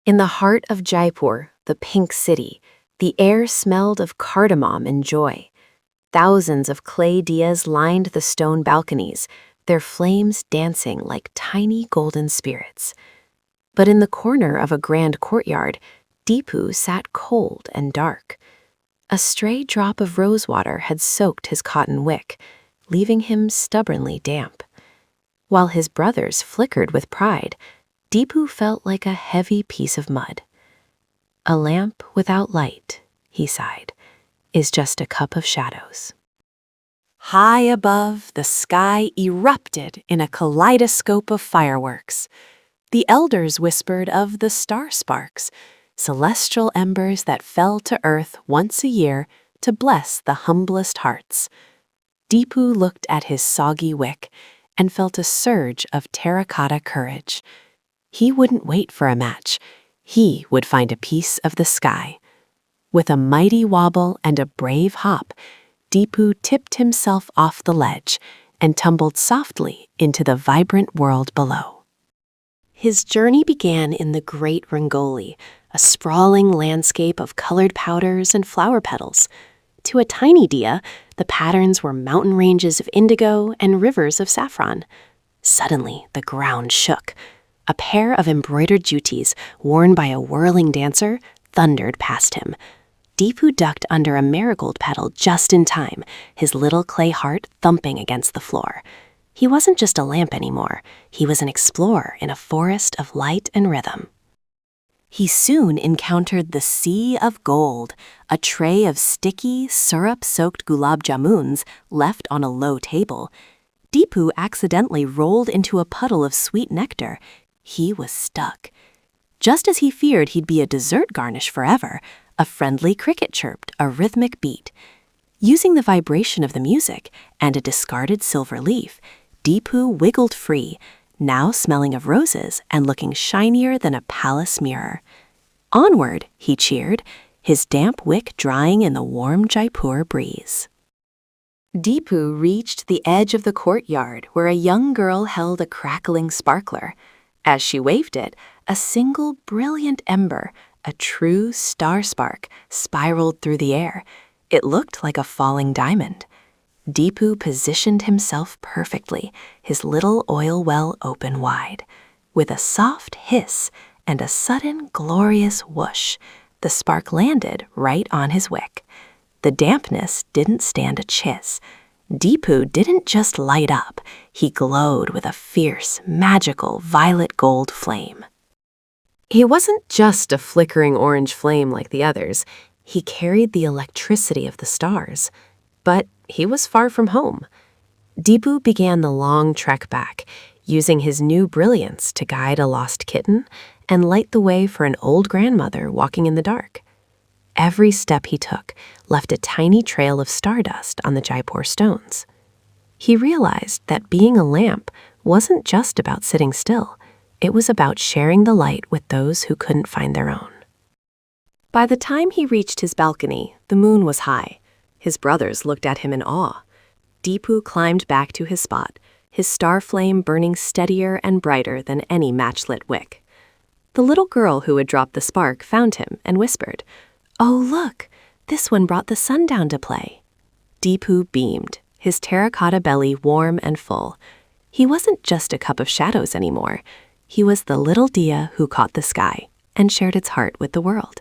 In the heart of Jaipur, the pink city, the air smelled of cardamom and joy. Thousands of clay diyas lined the stone balconies, their flames dancing like tiny golden spirits. But in the corner of a grand courtyard, Deepu sat cold and dark. A stray drop of rosewater had soaked his cotton wick, leaving him stubbornly damp. While his brothers flickered with pride, Deepu felt like a heavy piece of mud. A lamp without light, he sighed, is just a cup of shadows. High above, the sky erupted in a kaleidoscope of fireworks. The elders whispered of the star sparks, celestial embers that fell to earth once a year to bless the humblest hearts. Deepu looked at his soggy wick and felt a surge of terracotta courage. He wouldn't wait for a match. He would find a piece of the sky. With a mighty wobble and a brave hop, Deepu tipped himself off the ledge and tumbled softly into the vibrant world below. His journey began in the Great Rangoli, a sprawling landscape of colored powders and flower petals. To a tiny Diya, the patterns were mountain ranges of indigo and rivers of saffron. Suddenly, the ground shook. A pair of embroidered jutis, worn by a whirling dancer, thundered past him. Deepu ducked under a marigold petal just in time, his little clay heart thumping against the floor. He wasn't just a lamp anymore. He was an explorer in a forest of light and rhythm. He soon encountered the sea of gold, a tray of sticky, syrup-soaked gulab jamuns left on a low table. Deepu accidentally rolled into a puddle of sweet nectar. He was stuck. Just as he feared he'd be a dessert garnish forever, a friendly cricket chirped a rhythmic beat. Using the vibration of the music and a discarded silver leaf, Deepu wiggled free, now smelling of roses and looking shinier than a palace mirror. Onward, he cheered, his damp wick drying in the warm Jaipur breeze. Deepu reached the edge of the courtyard where a young girl held a crackling sparkler. As she waved it, a single brilliant ember, a true star spark, spiraled through the air. It looked like a falling diamond. Deepu positioned himself perfectly, his little oil well open wide. With a soft hiss and a sudden glorious whoosh, the spark landed right on his wick. The dampness didn't stand a chance. Deepu didn't just light up, he glowed with a fierce, magical violet gold flame. He wasn't just a flickering orange flame like the others. He carried the electricity of the stars. But he was far from home. Deepu began the long trek back, using his new brilliance to guide a lost kitten and light the way for an old grandmother walking in the dark. Every step he took left a tiny trail of stardust on the Jaipur stones. He realized that being a lamp wasn't just about sitting still. It was about sharing the light with those who couldn't find their own. By the time he reached his balcony, the moon was high. His brothers looked at him in awe. Deepu climbed back to his spot, his star flame burning steadier and brighter than any matchlit wick. The little girl who had dropped the spark found him and whispered, "Oh, look, this one brought the sun down to play." Deepu beamed, his terracotta belly warm and full. He wasn't just a cup of shadows anymore. He was the little Diya who caught the sky and shared its heart with the world.